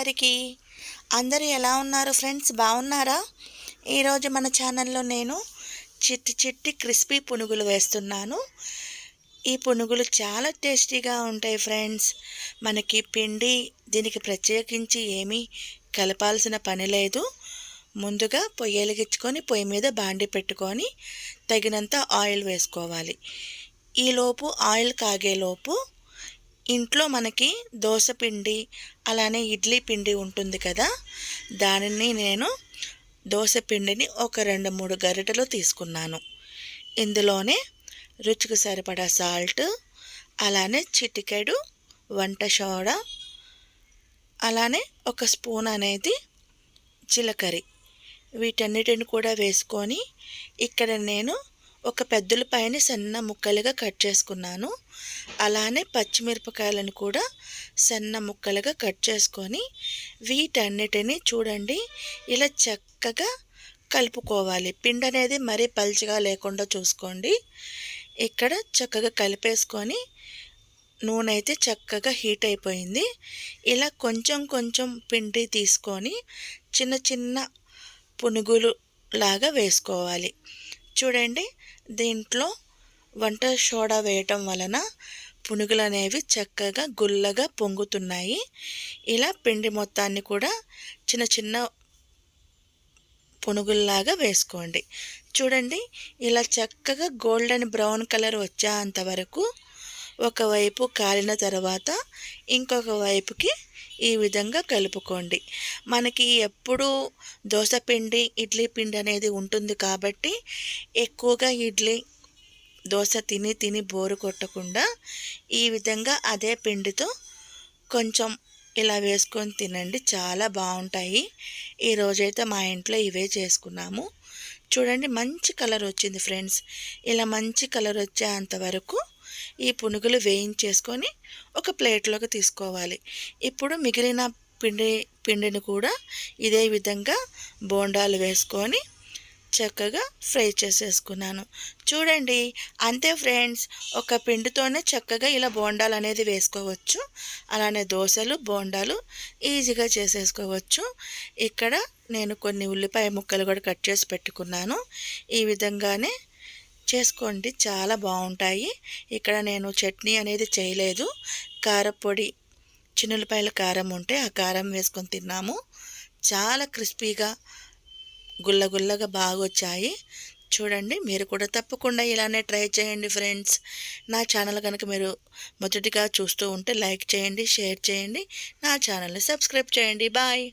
అందరికీ. అందరూ ఎలా ఉన్నారు ఫ్రెండ్స్? బాగున్నారా? ఈరోజు మన ఛానల్లో నేను చిట్టి చిట్టి క్రిస్పీ పునుగులు వేస్తున్నాను. ఈ పునుగులు చాలా టేస్టీగా ఉంటాయి ఫ్రెండ్స్. మనకి పిండి దీనికి ప్రత్యేకించి ఏమీ కలపాల్సిన పని లేదు. ముందుగా పొయ్యి వెలిగించుకొని పొయ్యి మీద బాండి పెట్టుకొని తగినంత ఆయిల్ వేసుకోవాలి. ఈలోపు ఆయిల్ కాగేలోపు ఇంట్లో మనకి దోశ పిండి అలానే ఇడ్లీ పిండి ఉంటుంది కదా, దానిని నేను దోశ పిండిని ఒక 2-3 గరిటెలు తీసుకున్నాను. ఇందులోనే రుచికి సరిపడా సాల్ట్, అలానే చిటికెడు వంట సోడా, అలానే ఒక స్పూన్ అనేది జీలకర్ర, వీటన్నిటిని కూడా వేసుకొని ఇక్కడ నేను ఒక పెద్దలపాయని సన్న ముక్కలుగా కట్ చేసుకున్నాను. అలానే పచ్చిమిరపకాయలను కూడా సన్న ముక్కలుగా కట్ చేసుకొని వీటన్నిటిని చూడండి ఇలా చక్కగా కలుపుకోవాలి. పిండి అనేది మరీ పల్చగా లేకుండా చూసుకోండి. ఇక్కడ చక్కగా కలిపేసుకొని నూనె అయితే చక్కగా హీట్ అయిపోయింది. ఇలా కొంచెం కొంచెం పిండి తీసుకొని చిన్న చిన్న పునుగులు లాగా వేసుకోవాలి. చూడండి, దీంట్లో వంట సోడా వేయటం వలన పునుగులు అనేవి చక్కగా గుల్లగా పొంగుతున్నాయి. ఇలా పిండి మొత్తాన్ని కూడా చిన్న చిన్న పునుగుల్లాగా వేసుకోండి. చూడండి, ఇలా చక్కగా గోల్డెన్ బ్రౌన్ కలర్ వచ్చేంత వరకు ఒకవైపు కాలిన తర్వాత ఇంకొక వైపుకి ఈ విధంగా కలుపుకోండి. మనకి ఎప్పుడూ దోశ పిండి ఇడ్లీ పిండి అనేది ఉంటుంది కాబట్టి ఎక్కువగా ఇడ్లీ దోశ తిని తిని బోరు కొట్టకుండా ఈ విధంగా అదే పిండితో కొంచెం ఇలా వేసుకొని తినండి, చాలా బాగుంటాయి. ఈరోజైతే మా ఇంట్లో ఇవే చేసుకున్నాము. చూడండి, మంచి కలర్ వచ్చింది ఫ్రెండ్స్. ఇలా మంచి కలర్ వచ్చేంత వరకు ఈ పునుగులు వేయించేసుకొని ఒక ప్లేట్లోకి తీసుకోవాలి. ఇప్పుడు మిగిలిన పిండిని కూడా ఇదే విధంగా బోండాలు వేసుకొని చక్కగా ఫ్రై చేసేసుకున్నాను. చూడండి, అంతే ఫ్రెండ్స్. ఒక పిండితోనే చక్కగా ఇలా బోండాలు అనేది వేసుకోవచ్చు. అలానే దోశలు బోండాలు ఈజీగా చేసేసుకోవచ్చు. ఇక్కడ నేను కొన్ని ఉల్లిపాయ ముక్కలు కూడా కట్ చేసి పెట్టుకున్నాను. ఈ విధంగానే చేసుకోండి, చాలా బాగుంటాయి. ఇక్కడ నేను చట్నీ అనేది చేయలేదు. కారపొడి, చిన్నులపాయల కారం ఉంటే ఆ కారం వేసుకొని తిన్నాము. చాలా క్రిస్పీగా గుల్లగుల్లగా బాగా వచ్చాయి. చూడండి, మీరు కూడా తప్పకుండా ఇలానే ట్రై చేయండి ఫ్రెండ్స్. నా ఛానల్ కనుక మీరు మొదటిగా చూస్తూ ఉంటే లైక్ చేయండి, షేర్ చేయండి, నా ఛానల్ని సబ్స్క్రైబ్ చేయండి. బాయ్.